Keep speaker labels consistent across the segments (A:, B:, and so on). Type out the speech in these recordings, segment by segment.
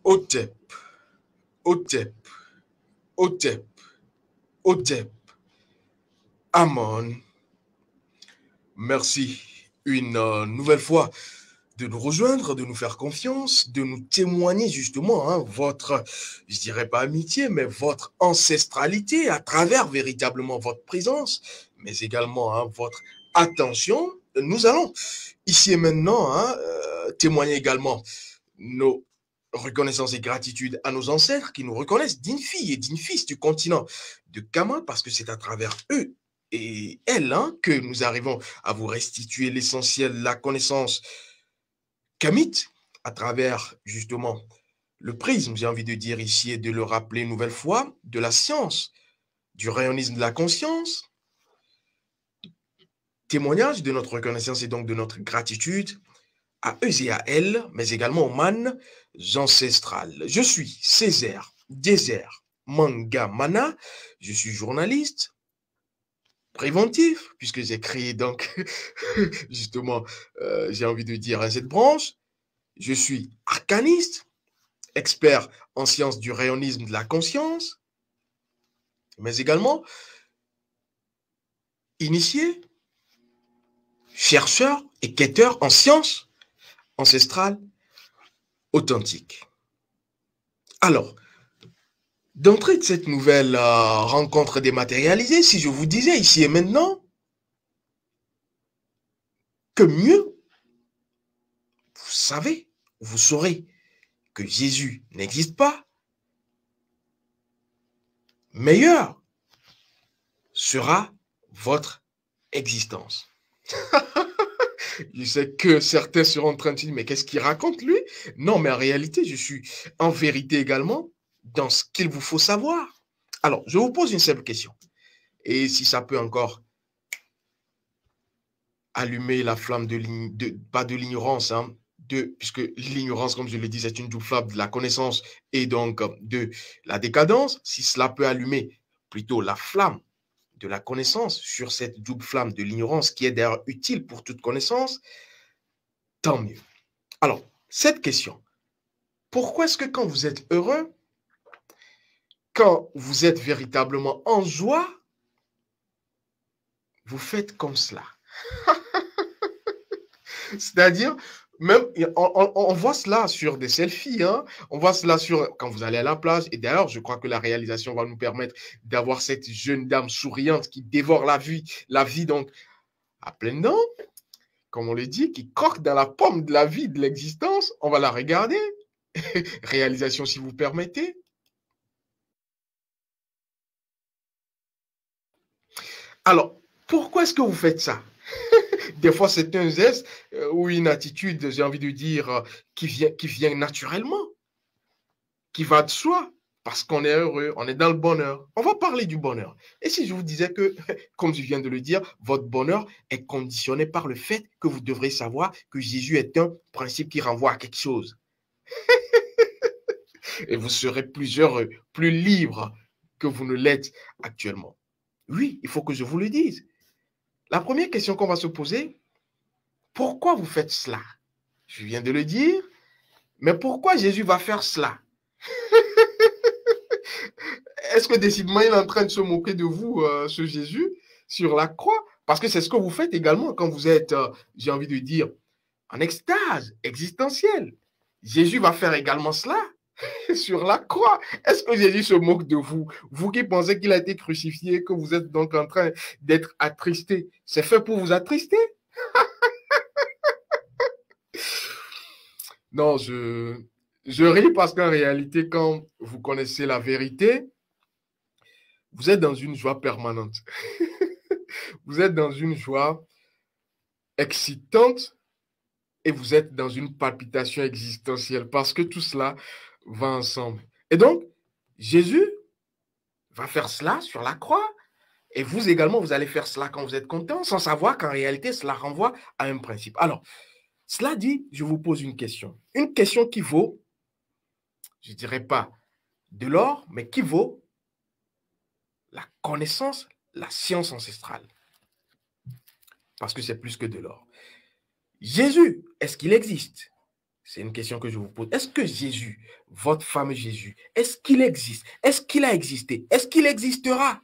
A: Otep, Otep, Otep, Otep, Amon. Merci une nouvelle fois de nous rejoindre, de nous faire confiance, de nous témoigner justement votre, je dirais pas amitié, mais votre ancestralité à travers véritablement votre présence, mais également votre attention. Nous allons ici et maintenant témoigner également nos reconnaissance et gratitude à nos ancêtres qui nous reconnaissent dignes filles et dignes fils du continent de Kama, parce que c'est à travers eux et elles que nous arrivons à vous restituer l'essentiel, la connaissance kamite, à travers justement le prisme, j'ai envie de dire ici et de le rappeler une nouvelle fois, de la science, du rayonisme de la conscience, témoignage de notre reconnaissance et donc de notre gratitude à eux et à elles, mais également aux manes ancestrales. Je suis Césaire Désert Manga Mana, je suis journaliste préventif, puisque j'ai créé donc, justement, j'ai envie de dire, cette branche. Je suis arcaniste, expert en sciences du rayonisme de la conscience, mais également initié, chercheur et quêteur en sciences ancestrales authentiques. Alors, d'entrée de cette nouvelle rencontre dématérialisée, si je vous disais ici et maintenant que mieux, vous savez, vous saurez que Jésus n'existe pas, meilleure sera votre existence. Je sais que certains seront en train de se dire, mais qu'est-ce qu'il raconte lui? Non, mais en réalité, je suis en vérité également dans ce qu'il vous faut savoir. Alors, je vous pose une simple question. Et si ça peut encore allumer la flamme pas de l'ignorance, puisque l'ignorance, comme je le dis, c'est une double flamme de la connaissance et donc de la décadence. Si cela peut allumer plutôt la flamme de la connaissance sur cette double flamme de l'ignorance qui est d'ailleurs utile pour toute connaissance, tant mieux. Alors, cette question, pourquoi est-ce que quand vous êtes heureux, quand vous êtes véritablement en joie, vous faites comme cela? C'est-à-dire, même, on voit cela sur des selfies, on voit cela quand vous allez à la plage. Et d'ailleurs, je crois que la réalisation va nous permettre d'avoir cette jeune dame souriante qui dévore la vie donc à pleines dents, comme on le dit, qui croque dans la pomme de la vie, de l'existence. On va la regarder. Réalisation, si vous permettez. Alors, pourquoi est-ce que vous faites ça? Des fois, c'est un geste ou une attitude, j'ai envie de dire, qui vient naturellement, qui va de soi, parce qu'on est heureux, on est dans le bonheur. On va parler du bonheur. Et si je vous disais que, comme je viens de le dire, votre bonheur est conditionné par le fait que vous devrez savoir que Jésus est un principe qui renvoie à quelque chose. Et vous serez plus heureux, plus libre que vous ne l'êtes actuellement. Oui, il faut que je vous le dise. La première question qu'on va se poser, pourquoi vous faites cela? Je viens de le dire, mais pourquoi Jésus va faire cela? Est-ce que décidément il est en train de se moquer de vous, ce Jésus, sur la croix? Parce que c'est ce que vous faites également quand vous êtes, j'ai envie de dire, en extase existentielle. Jésus va faire également cela sur la croix. Est-ce que Jésus se moque de vous? Vous qui pensez qu'il a été crucifié, que vous êtes donc en train d'être attristé. C'est fait pour vous attrister? Non, je ris parce qu'en réalité, quand vous connaissez la vérité, vous êtes dans une joie permanente. Vous êtes dans une joie excitante et vous êtes dans une palpitation existentielle parce que tout cela va ensemble. Et donc, Jésus va faire cela sur la croix et vous également, vous allez faire cela quand vous êtes content sans savoir qu'en réalité, cela renvoie à un principe. Alors, cela dit, je vous pose une question. Une question qui vaut, je ne dirais pas de l'or, mais qui vaut la connaissance, la science ancestrale. Parce que c'est plus que de l'or. Jésus, est-ce qu'il existe? C'est une question que je vous pose. Est-ce que Jésus, votre fameux Jésus, est-ce qu'il existe? Est-ce qu'il a existé? Est-ce qu'il existera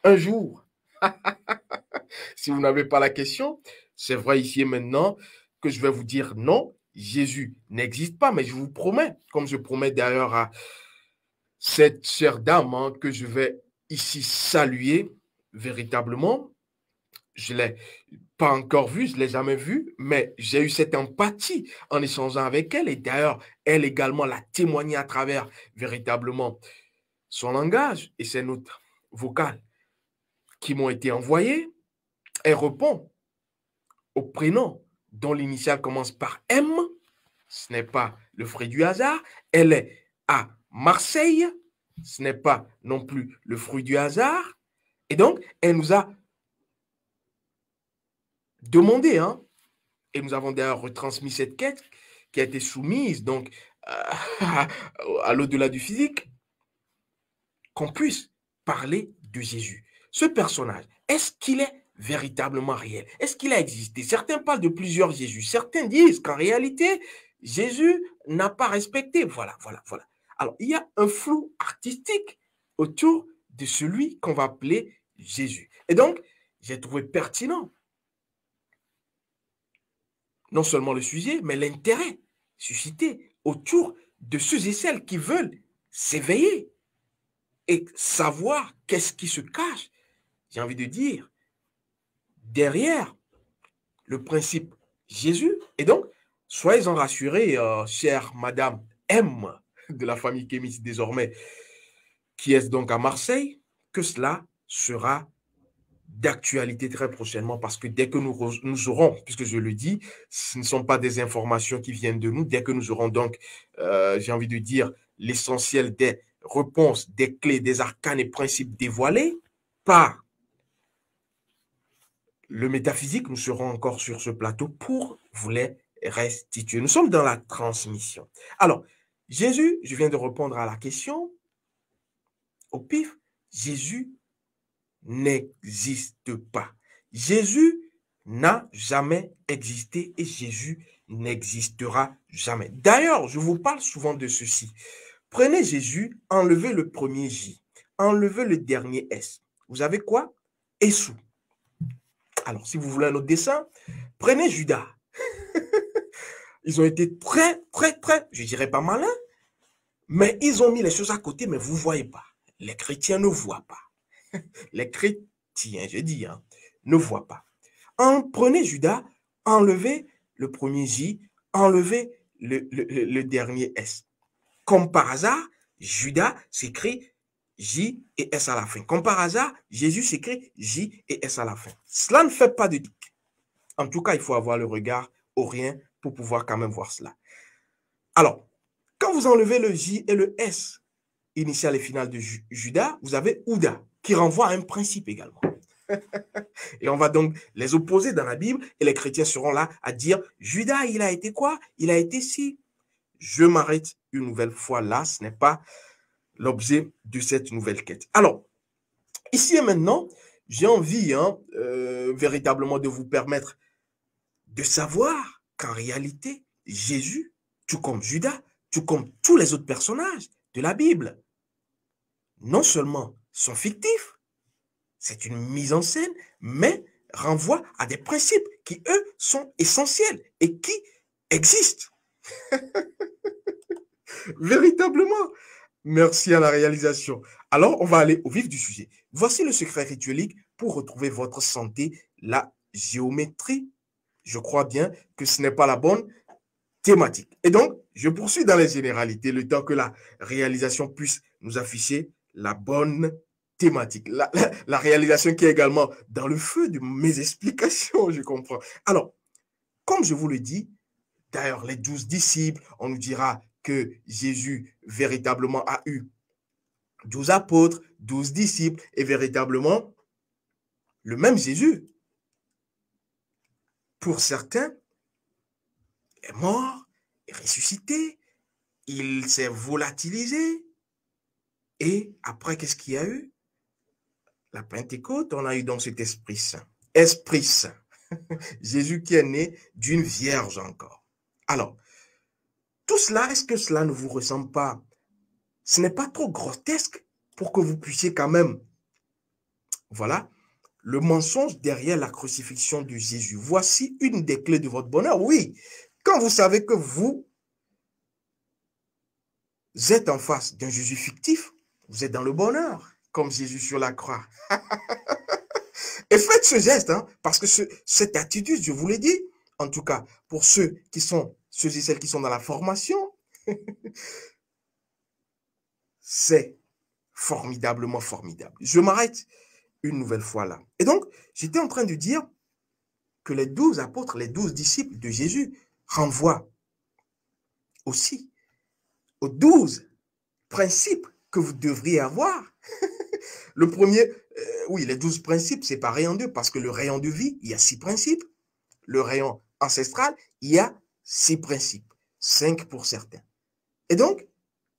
A: un jour? Si vous n'avez pas la question, c'est vrai ici et maintenant que je vais vous dire non, Jésus n'existe pas, mais je vous promets, comme je promets d'ailleurs à cette chère dame hein, que je vais ici saluer véritablement, je ne l'ai pas encore vue, je ne l'ai jamais vue, mais j'ai eu cette empathie en échangeant avec elle et d'ailleurs, elle également l'a témoigné à travers véritablement son langage et ses notes vocales qui m'ont été envoyées. Elle répond au prénom dont l'initiale commence par M, ce n'est pas le fruit du hasard, elle est à Marseille, ce n'est pas non plus le fruit du hasard, et donc elle nous a demandé, hein, et nous avons d'ailleurs retransmis cette quête qui a été soumise donc à l'au-delà du physique, qu'on puisse parler de Jésus. Ce personnage, est-ce qu'il est véritablement réel? Est-ce qu'il a existé? Certains parlent de plusieurs Jésus. Certains disent qu'en réalité, Jésus n'a pas respecté. Voilà. Alors, il y a un flou artistique autour de celui qu'on va appeler Jésus. Et donc, j'ai trouvé pertinent non seulement le sujet, mais l'intérêt suscité autour de ceux et celles qui veulent s'éveiller et savoir qu'est-ce qui se cache, j'ai envie de dire, derrière le principe Jésus. Et donc, soyez-en rassurés, chère Madame M de la famille Kémis désormais, qui est donc à Marseille, que cela sera d'actualité très prochainement parce que dès que nous aurons, puisque je le dis, ce ne sont pas des informations qui viennent de nous, dès que nous aurons donc, j'ai envie de dire, l'essentiel des réponses, des clés, des arcanes et principes dévoilés par le métaphysique, nous serons encore sur ce plateau pour vous les restituer. Nous sommes dans la transmission. Alors, Jésus, je viens de répondre à la question au pif, Jésus n'existe pas. Jésus n'a jamais existé et Jésus n'existera jamais. D'ailleurs, je vous parle souvent de ceci. Prenez Jésus, enlevez le premier J, enlevez le dernier S. Vous avez quoi? Essou. Alors, si vous voulez un autre dessin, prenez Judas. Ils ont été très, je dirais pas malins, mais ils ont mis les choses à côté, mais vous ne voyez pas. Les chrétiens ne voient pas. Les chrétiens, je dis, hein, ne voient pas. Prenez Judas, enlevez le premier J, enlevez le dernier S. Comme par hasard, Judas s'écrit J et S à la fin. Comme par hasard, Jésus s'écrit J et S à la fin. Cela ne fait pas de tic. En tout cas, il faut avoir le regard au rien pour pouvoir quand même voir cela. Alors, quand vous enlevez le J et le S, initial et final de Judas, vous avez Ouda, qui renvoie à un principe également. Et on va donc les opposer dans la Bible et les chrétiens seront là à dire Judas, il a été quoi? Il a été si. Je m'arrête une nouvelle fois là, ce n'est pas l'objet de cette nouvelle quête. Alors, ici et maintenant, j'ai envie véritablement de vous permettre de savoir qu'en réalité, Jésus, tout comme Judas, tout comme tous les autres personnages de la Bible, non seulement sont fictifs, c'est une mise en scène, mais renvoient à des principes qui, eux, sont essentiels et qui existent. Véritablement. Merci à la réalisation. Alors, on va aller au vif du sujet. Voici le secret rituelique pour retrouver votre santé, la géométrie. Je crois bien que ce n'est pas la bonne thématique. Et donc, je poursuis dans les généralités le temps que la réalisation puisse nous afficher la bonne thématique. La réalisation qui est également dans le feu de mes explications, je comprends. Alors, comme je vous le dis, d'ailleurs, les 12 disciples, on nous dira que Jésus véritablement a eu 12 apôtres, 12 disciples, et véritablement, le même Jésus, pour certains, est mort, est ressuscité, il s'est volatilisé, et après, qu'est-ce qu'il y a eu? La Pentecôte, on a eu donc cet Esprit Saint. Esprit Saint. Jésus qui est né d'une vierge encore. Alors, tout cela, est-ce que cela ne vous ressemble pas? Ce n'est pas trop grotesque pour que vous puissiez quand même, voilà, le mensonge derrière la crucifixion de Jésus. Voici une des clés de votre bonheur. Oui, quand vous savez que vous êtes en face d'un Jésus fictif, vous êtes dans le bonheur, comme Jésus sur la croix. Et faites ce geste, hein, parce que cette attitude, je vous l'ai dit, en tout cas, pour ceux et celles qui sont dans la formation, c'est formidablement formidable. Je m'arrête une nouvelle fois là. Et donc, j'étais en train de dire que les 12 apôtres, les 12 disciples de Jésus renvoient aussi aux 12 principes que vous devriez avoir. Le premier, oui, les 12 principes séparés en deux, parce que le rayon de vie, il y a 6 principes. Le rayon ancestral, il y a 6 principes. 5 pour certains. Et donc,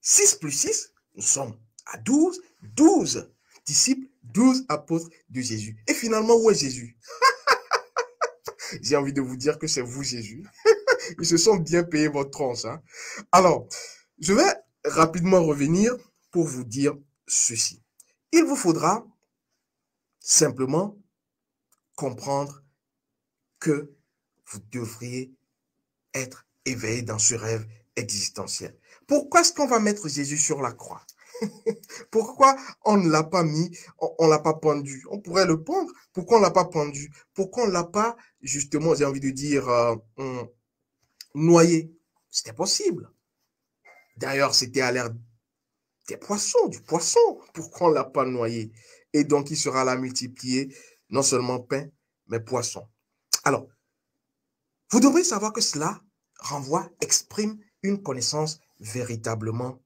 A: 6 plus 6, nous sommes à 12. 12 disciples, 12 apôtres de Jésus. Et finalement, où est Jésus? J'ai envie de vous dire que c'est vous, Jésus. Ils se sont bien payés votre tronche. Hein? Alors, je vais rapidement revenir pour vous dire ceci. Il vous faudra simplement comprendre que vous devriez être éveillé dans ce rêve existentiel. Pourquoi est-ce qu'on va mettre Jésus sur la croix? Pourquoi on ne l'a pas mis, on ne l'a pas pendu? On pourrait le pendre. Pourquoi on ne l'a pas pendu? Pourquoi on ne l'a pas, justement, j'ai envie de dire, noyé? C'était possible. D'ailleurs, c'était à l'air des poissons, du poisson. Pourquoi on ne l'a pas noyé? Et donc, il sera là multiplié, non seulement pain, mais poisson. Alors, vous devrez savoir que cela exprime une connaissance véritablement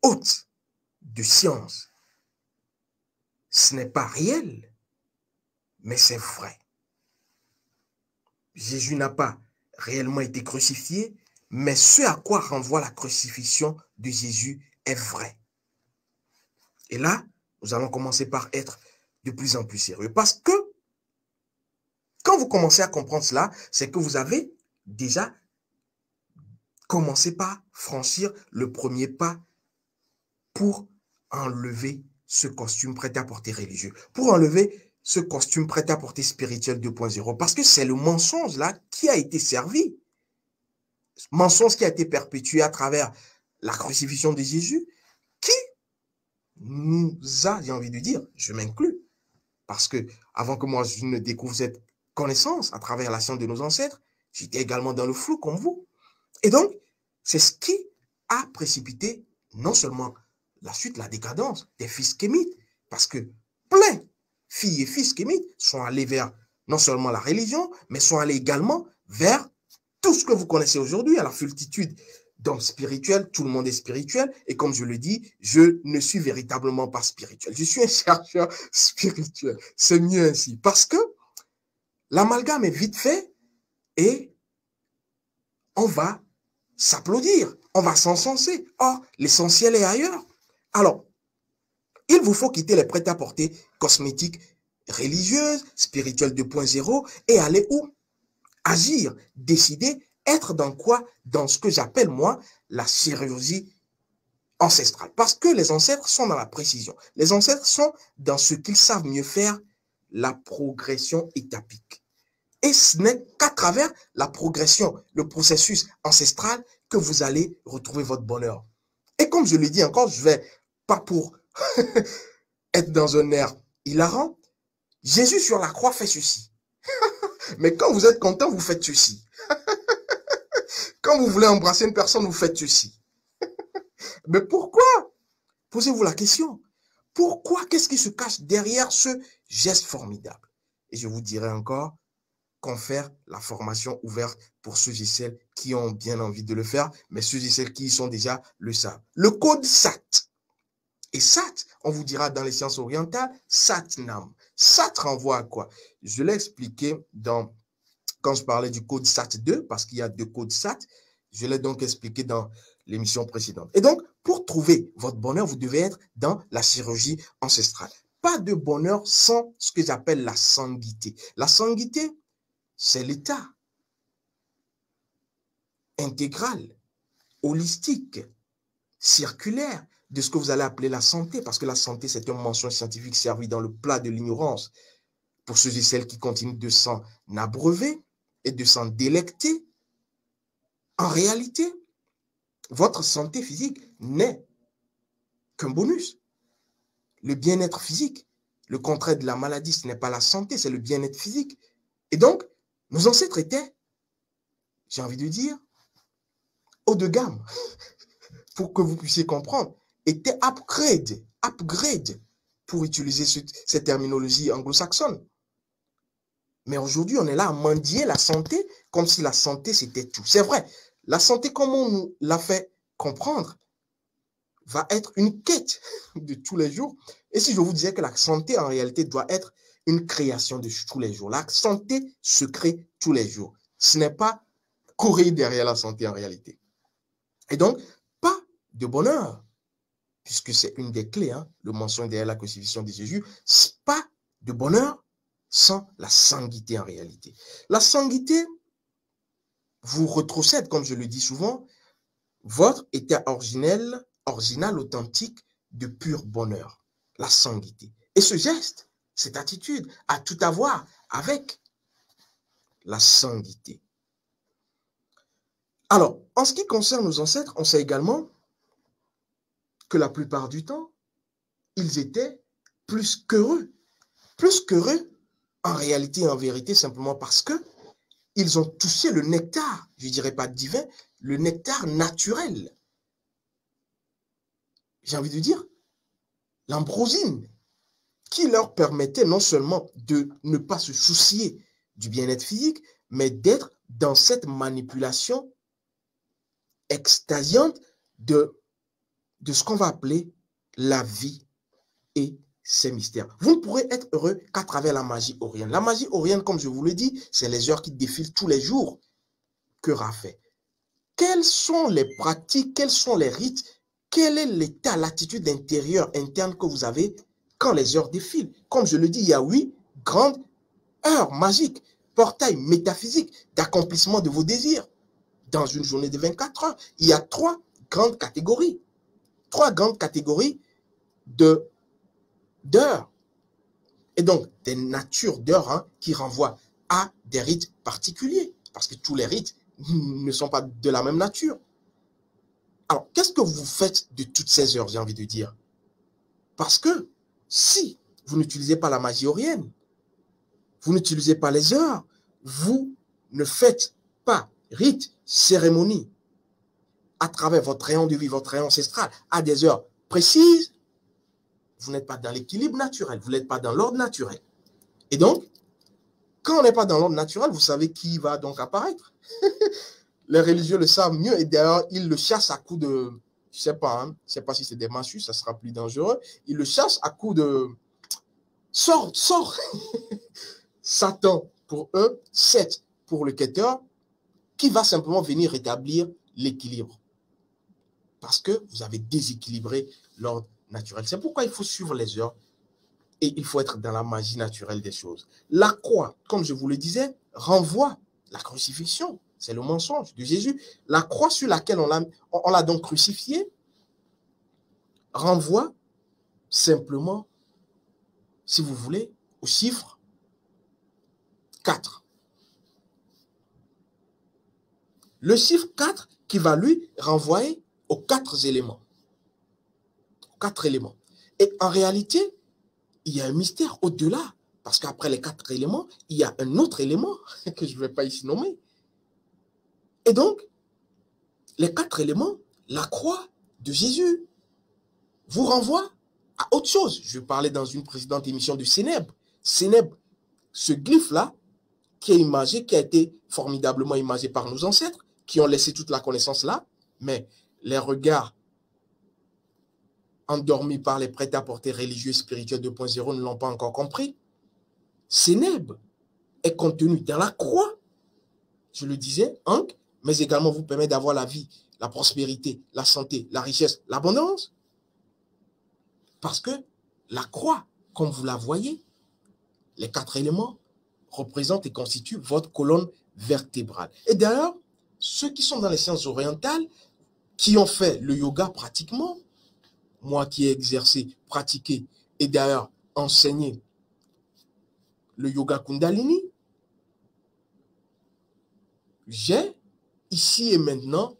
A: haute de science. Ce n'est pas réel, mais c'est vrai. Jésus n'a pas réellement été crucifié, mais ce à quoi renvoie la crucifixion de Jésus est vrai. Et là, nous allons commencer par être de plus en plus sérieux. Parce que quand vous commencez à comprendre cela, c'est que vous avez déjà commencé par franchir le premier pas pour enlever ce costume prêt-à-porter religieux, pour enlever ce costume prêt-à-porter spirituel 2.0, parce que c'est le mensonge là qui a été servi, mensonge qui a été perpétué à travers la crucifixion de Jésus, qui nous a, j'ai envie de dire, je m'inclus, parce que avant que moi je ne découvre cette connaissance à travers la science de nos ancêtres, j'étais également dans le flou comme vous. Et donc, c'est ce qui a précipité non seulement la suite, la décadence des fils kémites, parce que plein filles et fils kémites sont allés vers non seulement la religion, mais sont allés également vers tout ce que vous connaissez aujourd'hui, à la multitude d'hommes spirituels, tout le monde est spirituel, et comme je le dis, je ne suis véritablement pas spirituel, je suis un chercheur spirituel, c'est mieux ainsi, parce que l'amalgame est vite fait, et on va s'applaudir, on va s'encenser. Or, l'essentiel est ailleurs. Alors, il vous faut quitter les prêt-à-porter cosmétiques religieuses, spirituelles 2.0 et aller où? Agir, décider, être dans quoi? Dans ce que j'appelle moi la chirurgie ancestrale. Parce que les ancêtres sont dans la précision. Les ancêtres sont dans ce qu'ils savent mieux faire, la progression étapique. Et ce n'est qu'à travers la progression, le processus ancestral que vous allez retrouver votre bonheur. Et comme je le dis encore, je ne vais pas pour être dans un air hilarant. Jésus sur la croix fait ceci. Mais quand vous êtes content, vous faites ceci. Quand vous voulez embrasser une personne, vous faites ceci. Mais pourquoi? Posez-vous la question. Pourquoi? Qu'est-ce qui se cache derrière ce geste formidable? Et je vous dirai encore, confère la formation ouverte pour ceux et celles qui ont bien envie de le faire, mais ceux et celles qui y sont déjà le savent. Le code SAT. Et SAT, on vous dira dans les sciences orientales, SAT-NAM. SAT renvoie à quoi? Je l'ai expliqué quand je parlais du code SAT2, parce qu'il y a 2 codes SAT. Je l'ai donc expliqué dans l'émission précédente. Et donc, pour trouver votre bonheur, vous devez être dans la chirurgie ancestrale. Pas de bonheur sans ce que j'appelle la sanguité. La sanguité, c'est l'état intégral, holistique, circulaire de ce que vous allez appeler la santé, parce que la santé, c'est une mention scientifique servie dans le plat de l'ignorance pour ceux et celles qui continuent de s'en abreuver et de s'en délecter. En réalité, votre santé physique n'est qu'un bonus. Le bien-être physique, le contraire de la maladie, ce n'est pas la santé, c'est le bien-être physique. Et donc, nos ancêtres étaient, j'ai envie de dire, haut de gamme, pour que vous puissiez comprendre, étaient upgrade, pour utiliser cette terminologie anglo-saxonne. Mais aujourd'hui, on est là à mendier la santé comme si la santé, c'était tout. C'est vrai, la santé, comme on nous l'a fait comprendre, va être une quête de tous les jours. Et si je vous disais que la santé, en réalité, doit être une création de tous les jours. La santé se crée tous les jours. Ce n'est pas courir derrière la santé en réalité. Et donc, pas de bonheur, puisque c'est une des clés, le mentionne derrière la crucifixion de Jésus, pas de bonheur sans la sanguité en réalité. La sanguité vous retrocède, comme je le dis souvent, votre état original, authentique de pur bonheur, la sanguité. Et ce geste, cette attitude, a tout à voir avec la sanguité. Alors, en ce qui concerne nos ancêtres, on sait également que la plupart du temps, ils étaient plus qu'heureux. Plus qu'heureux, en réalité et en vérité, simplement parce que ils ont touché le nectar, je ne dirais pas divin, le nectar naturel. J'ai envie de dire, l'ambrosine, qui leur permettait non seulement de ne pas se soucier du bien-être physique, mais d'être dans cette manipulation extasiante de ce qu'on va appeler la vie et ses mystères. Vous ne pourrez être heureux qu'à travers la magie orienne. La magie orienne, comme je vous le dis, c'est les heures qui défilent tous les jours. Que Ra fait? Quelles sont les pratiques, quels sont les rites, quel est l'état, l'attitude intérieure, interne que vous avez quand les heures défilent? Comme je le dis, il y a 8 grandes heures magiques, portails métaphysiques d'accomplissement de vos désirs. Dans une journée de 24 heures, il y a 3 grandes catégories. 3 grandes catégories d'heures. Et donc, des natures d'heures qui renvoient à des rites particuliers. Parce que tous les rites ne sont pas de la même nature. Alors, qu'est-ce que vous faites de toutes ces heures, j'ai envie de dire? Parce que si vous n'utilisez pas la magie orienne, vous n'utilisez pas les heures, vous ne faites pas rite, cérémonie à travers votre rayon de vie, votre rayon ancestral, à des heures précises, vous n'êtes pas dans l'équilibre naturel, vous n'êtes pas dans l'ordre naturel. Et donc, quand on n'est pas dans l'ordre naturel, vous savez qui va donc apparaître. Les religieux le savent mieux et d'ailleurs, ils le chassent à coups de, je sais pas si c'est des machus, ça sera plus dangereux. Ils le chassent à coups de sort. Satan pour eux, Seth pour le quêteur, qui va simplement venir rétablir l'équilibre. Parce que vous avez déséquilibré l'ordre naturel. C'est pourquoi il faut suivre les heures et il faut être dans la magie naturelle des choses. La croix, comme je vous le disais, renvoie la crucifixion. C'est le mensonge de Jésus. La croix sur laquelle on l'a donc crucifié renvoie simplement, si vous voulez, au chiffre 4. Le chiffre 4 qui va lui renvoyer aux 4 éléments. 4 éléments. Et en réalité, il y a un mystère au-delà. Parce qu'après les 4 éléments, il y a un autre élément que je ne vais pas ici nommer. Et donc, les 4 éléments, la croix de Jésus, vous renvoie à autre chose. Je parlais dans une précédente émission du Sénèbre. Sénèbre, ce glyphe-là, qui est imagé, qui a été formidablement imagé par nos ancêtres, qui ont laissé toute la connaissance là, mais les regards endormis par les prêt-à-porter religieux et spirituels 2.0 ne l'ont pas encore compris. Sénèbres est contenu dans la croix, je le disais, mais également vous permet d'avoir la vie, la prospérité, la santé, la richesse, l'abondance. Parce que la croix, comme vous la voyez, les 4 éléments représentent et constituent votre colonne vertébrale. Et d'ailleurs, ceux qui sont dans les sciences orientales, qui ont fait le yoga pratiquement, moi qui ai exercé, pratiqué et d'ailleurs enseigné le yoga Kundalini, j'ai ici et maintenant,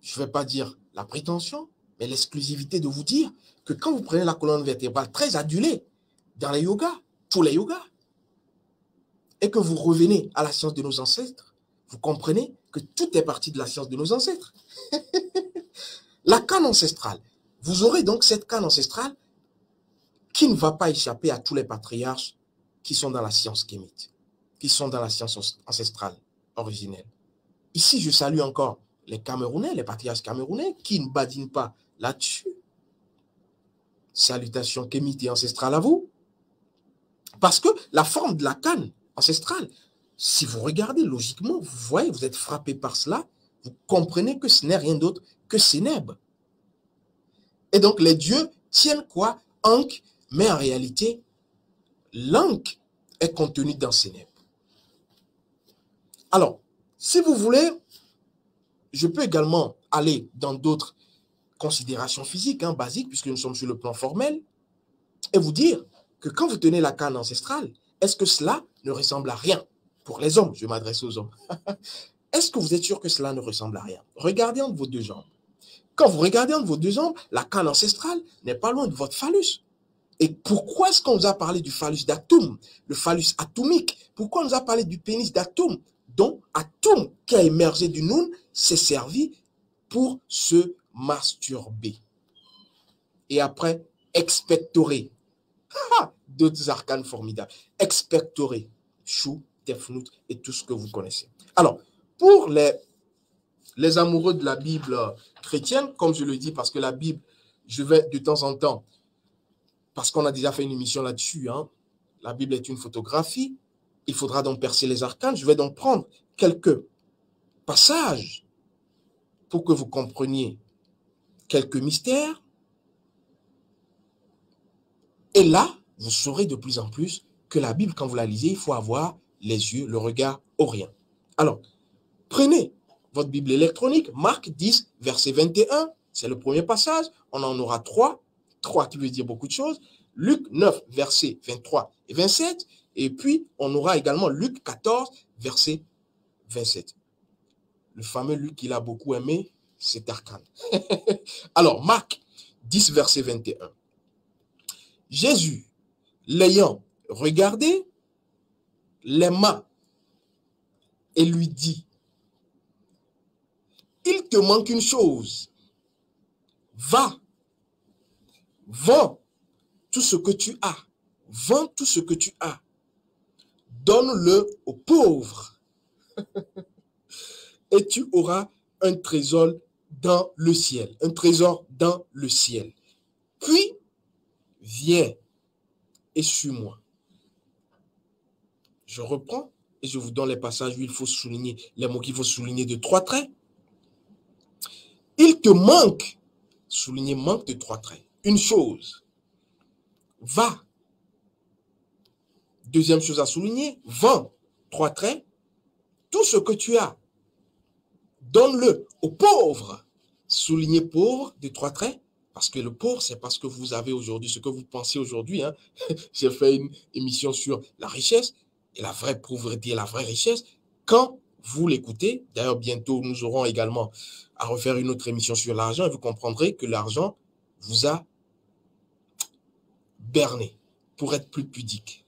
A: je ne vais pas dire la prétention, mais l'exclusivité de vous dire que quand vous prenez la colonne vertébrale très adulée dans les yogas, tous les yogas, et que vous revenez à la science de nos ancêtres, vous comprenez que tout est parti de la science de nos ancêtres. La canne ancestrale. Vous aurez donc cette canne ancestrale qui ne va pas échapper à tous les patriarches qui sont dans la science kémite, qui sont dans la science ancestrale originelle. Ici, je salue encore les Camerounais, les patriarches camerounais qui ne badinent pas là-dessus. Salutations kémites et ancestrales à vous. Parce que la forme de la canne ancestrale, si vous regardez logiquement, vous voyez, vous êtes frappé par cela, vous comprenez que ce n'est rien d'autre que Sénèbres. Et donc les dieux tiennent quoi? Ankh, mais en réalité, l'Ankh est contenu dans Sénèbres. Alors, si vous voulez, je peux également aller dans d'autres considérations physiques, basiques, puisque nous sommes sur le plan formel, et vous dire que quand vous tenez la canne ancestrale, est-ce que cela ne ressemble à rien? Pour les hommes, je m'adresse aux hommes. Est-ce que vous êtes sûr que cela ne ressemble à rien? Regardez entre vos deux jambes. Quand vous regardez entre vos deux jambes, la canne ancestrale n'est pas loin de votre phallus. Et pourquoi est-ce qu'on nous a parlé du phallus d'Atoum, le phallus atomique? Pourquoi on nous a parlé du pénis d'Atoum, dont Atum, qui a émergé du Noun, s'est servi pour se masturber? Et après, expectorer. D'autres arcanes formidables. Expectorer. Chou, Tefnout et tout ce que vous connaissez. Alors, pour les amoureux de la Bible chrétienne, comme je le dis, parce que la Bible, je vais de temps en temps, parce qu'on a déjà fait une émission là-dessus, la Bible est une photographie, il faudra donc percer les arcanes. Je vais donc prendre quelques passages pour que vous compreniez quelques mystères. Et là, vous saurez de plus en plus que la Bible, quand vous la lisez, il faut avoir les yeux, le regard orient. Alors, prenez votre Bible électronique, Marc 10, verset 21, c'est le premier passage. On en aura 3 qui veut dire beaucoup de choses. Luc 9, verset 23 et 27. Et puis, on aura également Luc 14, verset 27. Le fameux Luc qu'il a beaucoup aimé, c'est arcane. Alors, Marc 10, verset 21. Jésus, l'ayant regardé, l'aima et lui dit, il te manque une chose. Va, vends tout ce que tu as. Vends tout ce que tu as. Donne-le aux pauvres. Et tu auras un trésor dans le ciel. Un trésor dans le ciel. Puis, viens et suis-moi. Je reprends et je vous donne les passages où il faut souligner, les mots qu'il faut souligner de 3 traits. Il te manque, souligner manque de 3 traits, une chose. Va. Deuxième chose à souligner, vends, 3 traits, tout ce que tu as. Donne-le aux pauvres. Souligner pauvre de 3 traits, parce que le pauvre, c'est parce que vous avez aujourd'hui, ce que vous pensez aujourd'hui. J'ai fait une émission sur la richesse et la vraie pauvreté et la vraie richesse. Quand vous l'écoutez, d'ailleurs bientôt nous aurons également à refaire une autre émission sur l'argent et vous comprendrez que l'argent vous a berné, pour être plus pudique.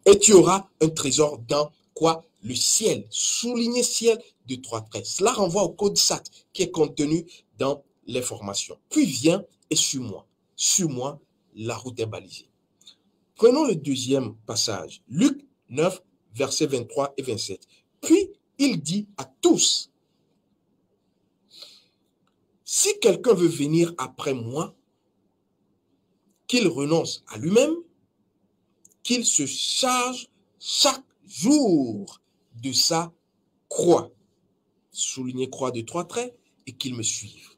A: Et tu auras un trésor dans quoi? Le ciel. Souligner ciel de 3 traits. Cela renvoie au code SAT qui est contenu dans les formations. Puis viens et suis-moi. Suis-moi, la route est balisée. Prenons le deuxième passage. Luc 9, versets 23 et 27. Puis, il dit à tous, si quelqu'un veut venir après moi, qu'il renonce à lui-même, qu'il se charge chaque jour de sa croix. Souligner croix de 3 traits et qu'il me suive.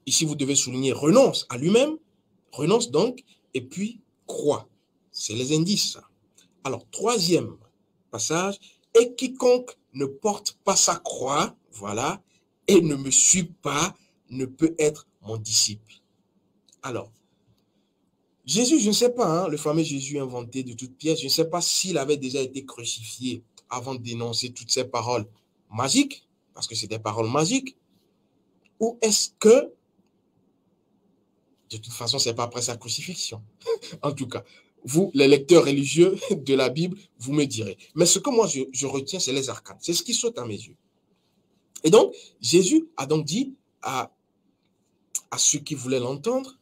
A: Ici, vous devez souligner renonce à lui-même, renonce donc, et puis croix. C'est les indices. Alors, troisième passage, et quiconque ne porte pas sa croix, voilà, et ne me suit pas, ne peut être mon disciple. Alors, Jésus, je ne sais pas, le fameux Jésus inventé de toutes pièces, je ne sais pas s'il avait déjà été crucifié avant de dénoncer toutes ces paroles magiques, parce que c'est des paroles magiques, ou est-ce que, de toute façon, ce n'est pas après sa crucifixion. En tout cas, vous, les lecteurs religieux de la Bible, vous me direz. Mais ce que moi, je retiens, c'est les arcanes. C'est ce qui saute à mes yeux. Et donc, Jésus a donc dit à ceux qui voulaient l'entendre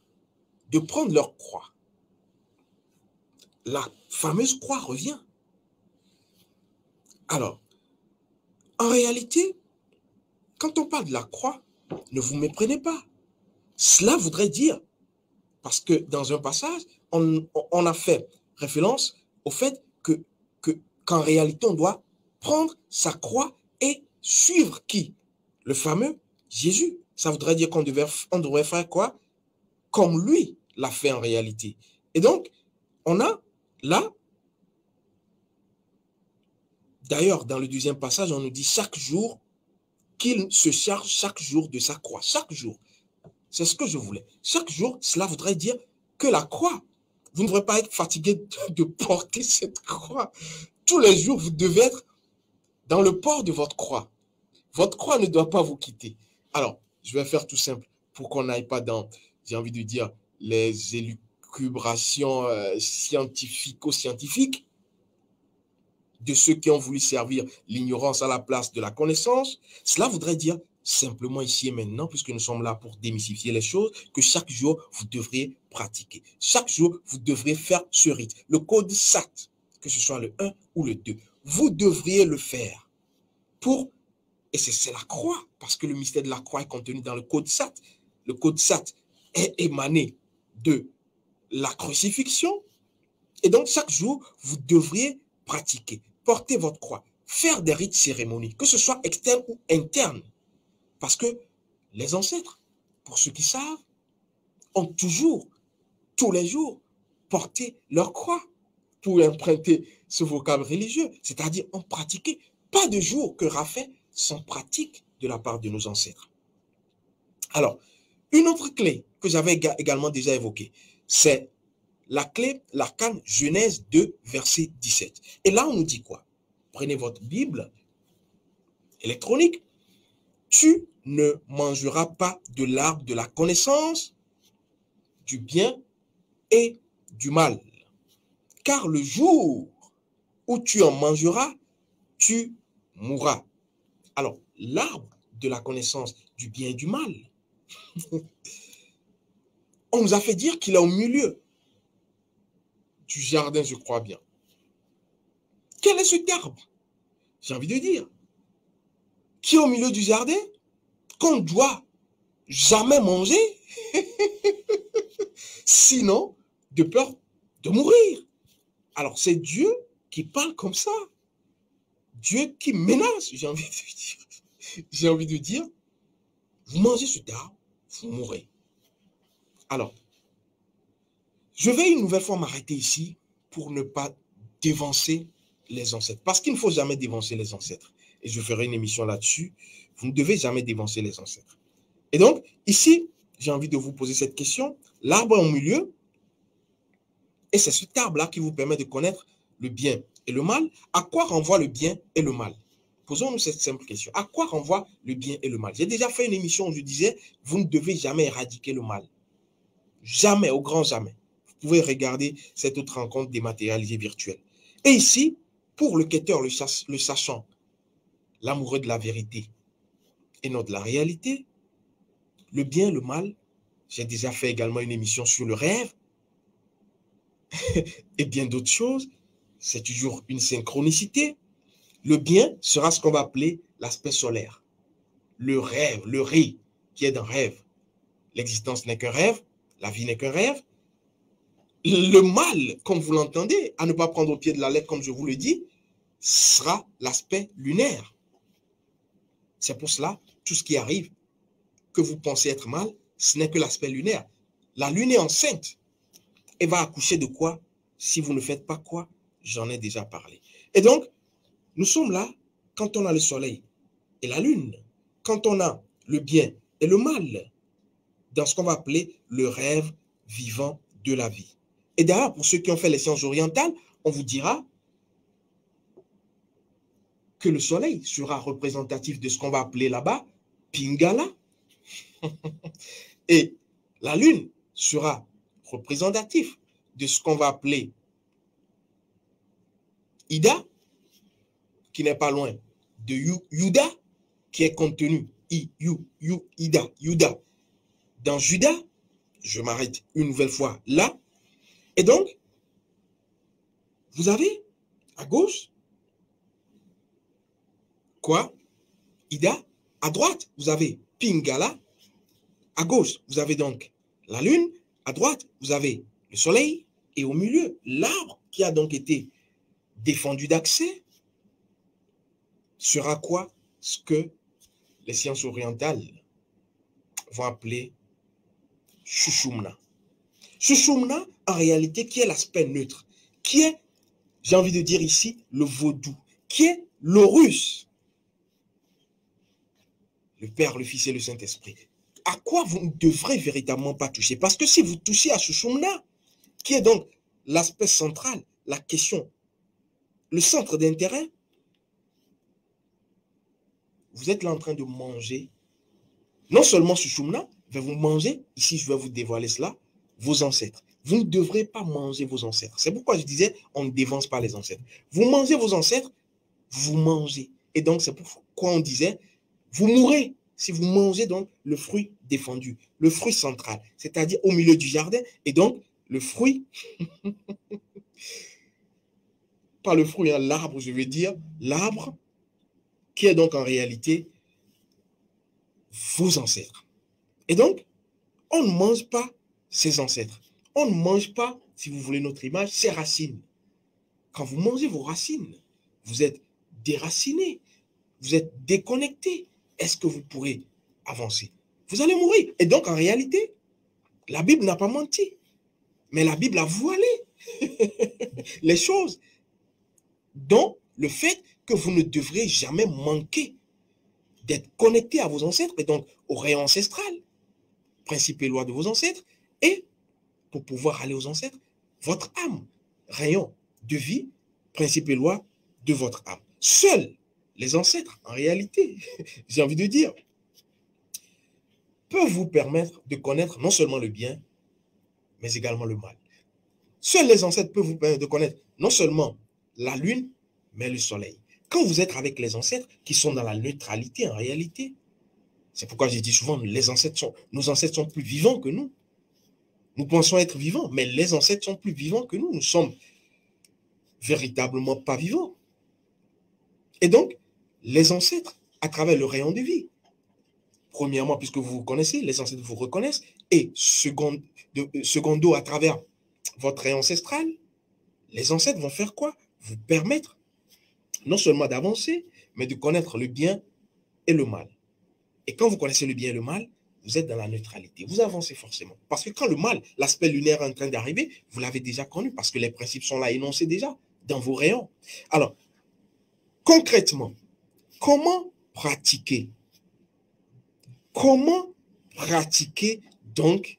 A: de prendre leur croix. La fameuse croix revient. Alors, en réalité, quand on parle de la croix, ne vous méprenez pas. Cela voudrait dire, parce que dans un passage, on a fait référence au fait qu'en réalité, on doit prendre sa croix et suivre qui? Le fameux Jésus. Ça voudrait dire qu'on devrait faire quoi? Comme lui l'a fait en réalité. Et donc, on a là, d'ailleurs, dans le deuxième passage, on nous dit chaque jour qu'il se charge chaque jour de sa croix. Chaque jour. C'est ce que je voulais. Chaque jour, cela voudrait dire que la croix, vous ne devrez pas être fatigué de porter cette croix. Tous les jours, vous devez être dans le port de votre croix. Votre croix ne doit pas vous quitter. Alors, je vais faire tout simple pour qu'on n'aille pas dans, j'ai envie de dire, les élucubrations scientifico-scientifiques de ceux qui ont voulu servir l'ignorance à la place de la connaissance. Cela voudrait dire simplement ici et maintenant, puisque nous sommes là pour démystifier les choses, que chaque jour, vous devriez pratiquer. Chaque jour, vous devriez faire ce rite. Le code SAT, que ce soit le 1 ou le 2, vous devriez le faire pour, et c'est la croix, parce que le mystère de la croix est contenu dans le code SAT. Le code SAT est émané de la crucifixion. Et donc, chaque jour, vous devriez pratiquer, porter votre croix, faire des rites cérémonies, que ce soit externe ou interne. Parce que les ancêtres, pour ceux qui savent, ont toujours, tous les jours, porté leur croix pour emprunter ce vocable religieux. C'est-à-dire, ont pratiqué. Pas de jour que Raphaël sans pratique de la part de nos ancêtres. Alors, une autre clé que j'avais également déjà évoquée, c'est la clé, l'arcane Genèse 2, verset 17. Et là, on nous dit quoi? Prenez votre Bible électronique. Tu ne mangeras pas de l'arbre de la connaissance du bien et du mal. Car le jour où tu en mangeras, tu mourras. Alors, l'arbre de la connaissance du bien et du mal, on nous a fait dire qu'il est au milieu du jardin, je crois bien. Quel est cet arbre? J'ai envie de dire, qui est au milieu du jardin, qu'on doit jamais manger, sinon de peur de mourir. Alors, c'est Dieu qui parle comme ça. Dieu qui menace, j'ai envie de dire. J'ai envie de dire, vous mangez cet arbre, vous mourrez. Alors, je vais une nouvelle fois m'arrêter ici pour ne pas dévancer les ancêtres. Parce qu'il ne faut jamais dévancer les ancêtres. Et je ferai une émission là-dessus. Vous ne devez jamais dévancer les ancêtres. Et donc, ici, j'ai envie de vous poser cette question. L'arbre est au milieu. Et c'est cet arbre-là qui vous permet de connaître le bien et le mal. À quoi renvoie le bien et le mal? Posons-nous cette simple question. À quoi renvoie le bien et le mal? J'ai déjà fait une émission où je disais, vous ne devez jamais éradiquer le mal. Jamais, au grand jamais. Vous pouvez regarder cette autre rencontre dématérialisée virtuelle. Et ici, pour le quêteur, le sachant, l'amoureux de la vérité et non de la réalité, le bien et le mal, j'ai déjà fait également une émission sur le rêve. et bien d'autres choses, c'est toujours une synchronicité. Le bien sera ce qu'on va appeler l'aspect solaire. Le rêve, le ré, qui est un rêve. L'existence n'est qu'un rêve, la vie n'est qu'un rêve. Le mal, comme vous l'entendez, à ne pas prendre au pied de la lettre, comme je vous le dis, sera l'aspect lunaire. C'est pour cela, tout ce qui arrive, que vous pensez être mal, ce n'est que l'aspect lunaire. La lune est enceinte. Elle va accoucher de quoi? Si vous ne faites pas quoi? J'en ai déjà parlé. Et donc, nous sommes là quand on a le soleil et la lune, quand on a le bien et le mal, dans ce qu'on va appeler le rêve vivant de la vie. Et d'ailleurs, pour ceux qui ont fait les sciences orientales, on vous dira que le soleil sera représentatif de ce qu'on va appeler là-bas Pingala, et la lune sera représentatif de ce qu'on va appeler Ida, qui n'est pas loin de Yuda, qui est contenu Yuda dans Juda. Je m'arrête une nouvelle fois là. Et donc, vous avez à gauche quoi? Ida. À droite, vous avez Pingala. À gauche, vous avez donc la lune. À droite, vous avez le soleil. Et au milieu, l'arbre qui a donc été défendu d'accès sera quoi? Ce que les sciences orientales vont appeler Shushumna. Shushumna, en réalité, qui est l'aspect neutre, qui est, j'ai envie de dire ici, le vaudou, qui est l'Horus, le Père, le Fils et le Saint-Esprit. À quoi vous ne devrez véritablement pas toucher? Parce que si vous touchez à Shushumna, qui est donc l'aspect central, la question, le centre d'intérêt, vous êtes là en train de manger, non seulement Shushumna, mais vous mangez, ici je vais vous dévoiler cela, vos ancêtres. Vous ne devrez pas manger vos ancêtres. C'est pourquoi je disais, on ne dévance pas les ancêtres. Vous mangez vos ancêtres, vous mangez. Et donc, c'est pourquoi on disait, vous mourrez si vous mangez donc le fruit défendu, le fruit central, c'est-à-dire au milieu du jardin. Et donc, le fruit, pas le fruit, hein, l'arbre, je veux dire, l'arbre qui est donc en réalité vos ancêtres. Et donc, on ne mange pas ses ancêtres. On ne mange pas, si vous voulez notre image, ses racines. Quand vous mangez vos racines, vous êtes déraciné, vous êtes déconnecté. Est-ce que vous pourrez avancer? Vous allez mourir. Et donc, en réalité, la Bible n'a pas menti, mais la Bible a voilé les choses, dont le fait que vous ne devrez jamais manquer d'être connecté à vos ancêtres, et donc au rayon ancestral, principe et loi de vos ancêtres, et pour pouvoir aller aux ancêtres, votre âme, rayon de vie, principe et loi de votre âme. Seuls les ancêtres, en réalité, j'ai envie de dire, peuvent vous permettre de connaître non seulement le bien, mais également le mal. Seuls les ancêtres peuvent vous permettre de connaître non seulement la lune, mais le soleil. Quand vous êtes avec les ancêtres qui sont dans la neutralité en réalité, c'est pourquoi j'ai dit souvent, nos ancêtres sont plus vivants que nous. Nous pensons être vivants, mais les ancêtres sont plus vivants que nous. Nous sommes véritablement pas vivants. Et donc, les ancêtres, à travers le rayon de vie, premièrement, puisque vous vous connaissez, les ancêtres vous reconnaissent, et secondo, à travers votre rayon ancestral, les ancêtres vont faire quoi? Vous permettre non seulement d'avancer, mais de connaître le bien et le mal. Et quand vous connaissez le bien et le mal, vous êtes dans la neutralité. Vous avancez forcément. Parce que quand le mal, l'aspect lunaire est en train d'arriver, vous l'avez déjà connu, parce que les principes sont là énoncés déjà dans vos rayons. Alors, concrètement, comment pratiquer? Comment pratiquer, donc,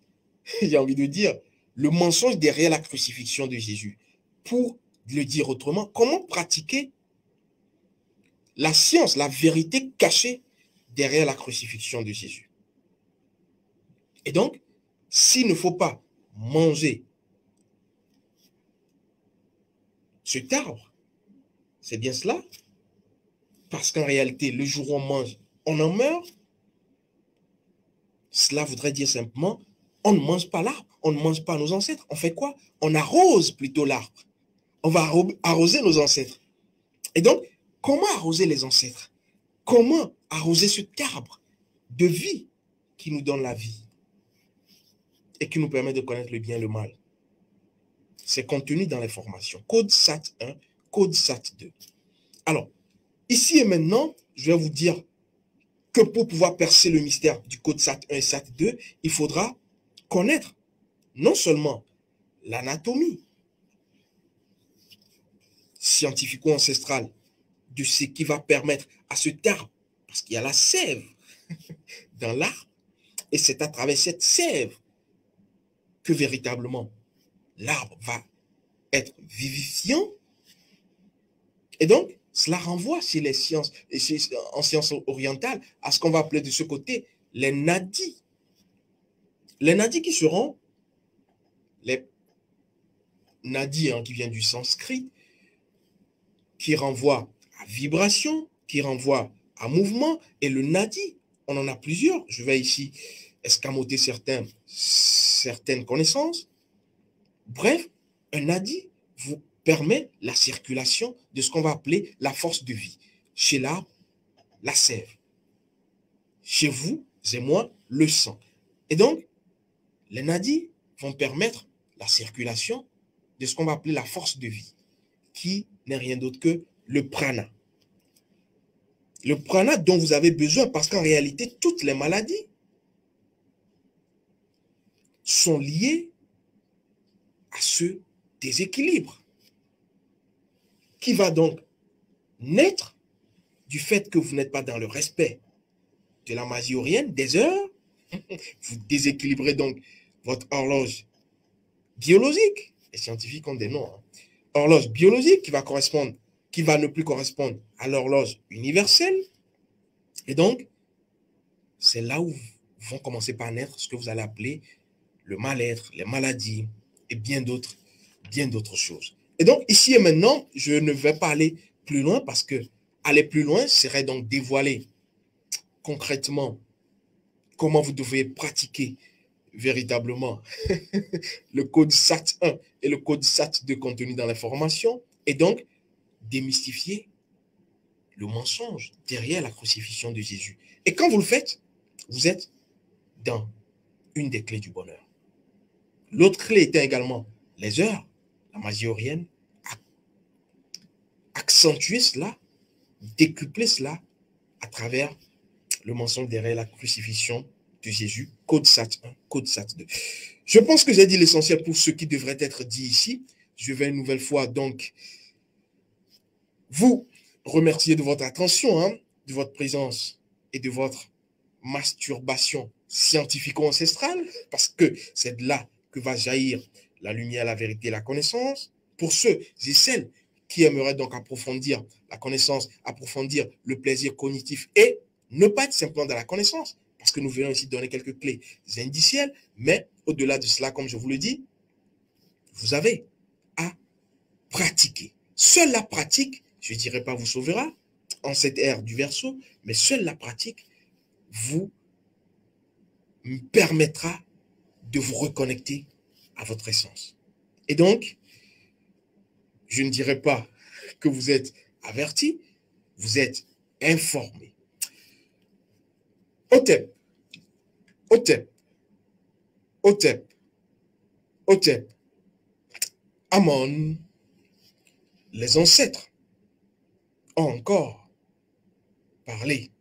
A: j'ai envie de dire, le mensonge derrière la crucifixion de Jésus? Pour le dire autrement, comment pratiquer la science, la vérité cachée derrière la crucifixion de Jésus? Et donc, s'il ne faut pas manger cet arbre, c'est bien cela, parce qu'en réalité, le jour où on mange, on en meurt. Cela voudrait dire simplement On ne mange pas l'arbre, on ne mange pas nos ancêtres. On fait quoi? On arrose plutôt l'arbre. On va arroser nos ancêtres. Et donc, comment arroser les ancêtres? Comment arroser cet arbre de vie qui nous donne la vie et qui nous permet de connaître le bien et le mal? C'est contenu dans les formations. Code SAT 1, code SAT 2. Alors, ici et maintenant, je vais vous dire que pour pouvoir percer le mystère du code SAT 1 et SAT 2, il faudra connaître non seulement l'anatomie scientifico-ancestrale de ce qui va permettre à cet arbre, parce qu'il y a la sève dans l'arbre, et c'est à travers cette sève que véritablement l'arbre va être vivifiant. Et donc, cela renvoie chez les sciences, en sciences orientales, à ce qu'on va appeler de ce côté les nadis. Les nadis qui seront les nadis qui viennent du sanskrit, qui renvoient à vibration, qui renvoient à mouvement, et le nadi, on en a plusieurs. Je vais ici escamoter certaines connaissances. Bref, un nadi vous permet la circulation de ce qu'on va appeler la force de vie. Chez l'arbre, la sève. Chez vous et moi, le sang. Et donc, les nadis vont permettre la circulation de ce qu'on va appeler la force de vie, qui n'est rien d'autre que le prana. Le prana dont vous avez besoin, parce qu'en réalité, toutes les maladies sont liées à ce déséquilibre qui va donc naître du fait que vous n'êtes pas dans le respect de la magie orienne, des heures. Vous déséquilibrez donc votre horloge biologique. Les scientifiques ont des noms. Horloge biologique qui va ne plus correspondre à l'horloge universelle. Et donc, c'est là où vont commencer par naître ce que vous allez appeler le mal-être, les maladies et bien d'autres choses. Et donc, ici et maintenant, je ne vais pas aller plus loin parce que aller plus loin serait donc dévoiler concrètement comment vous devez pratiquer véritablement le code SAT 1 et le code SAT 2 contenu dans l'information et donc démystifier le mensonge derrière la crucifixion de Jésus. Et quand vous le faites, vous êtes dans une des clés du bonheur. L'autre clé était également les heures. La magie orienne a accentué cela, décuplé cela à travers le mensonge derrière la crucifixion de Jésus, code SAT 1, code SAT 2. Je pense que j'ai dit l'essentiel pour ce qui devrait être dit ici. Je vais une nouvelle fois donc vous remercier de votre attention, de votre présence et de votre masturbation scientifico-ancestrale, parce que c'est de là que va jaillir la lumière, la vérité et la connaissance. Pour ceux et celles qui aimeraient donc approfondir la connaissance, approfondir le plaisir cognitif et ne pas être simplement dans la connaissance, parce que nous venons ici donner quelques clés indicielles, mais au-delà de cela, comme je vous le dis, vous avez à pratiquer. Seule la pratique, je ne dirais pas vous sauvera en cette ère du Verseau, mais seule la pratique vous permettra de vous reconnecter à votre essence. Et donc, je ne dirais pas que vous êtes averti, vous êtes informé. Otep, Otep, Otep, Otep, Amon, les ancêtres ont encore parlé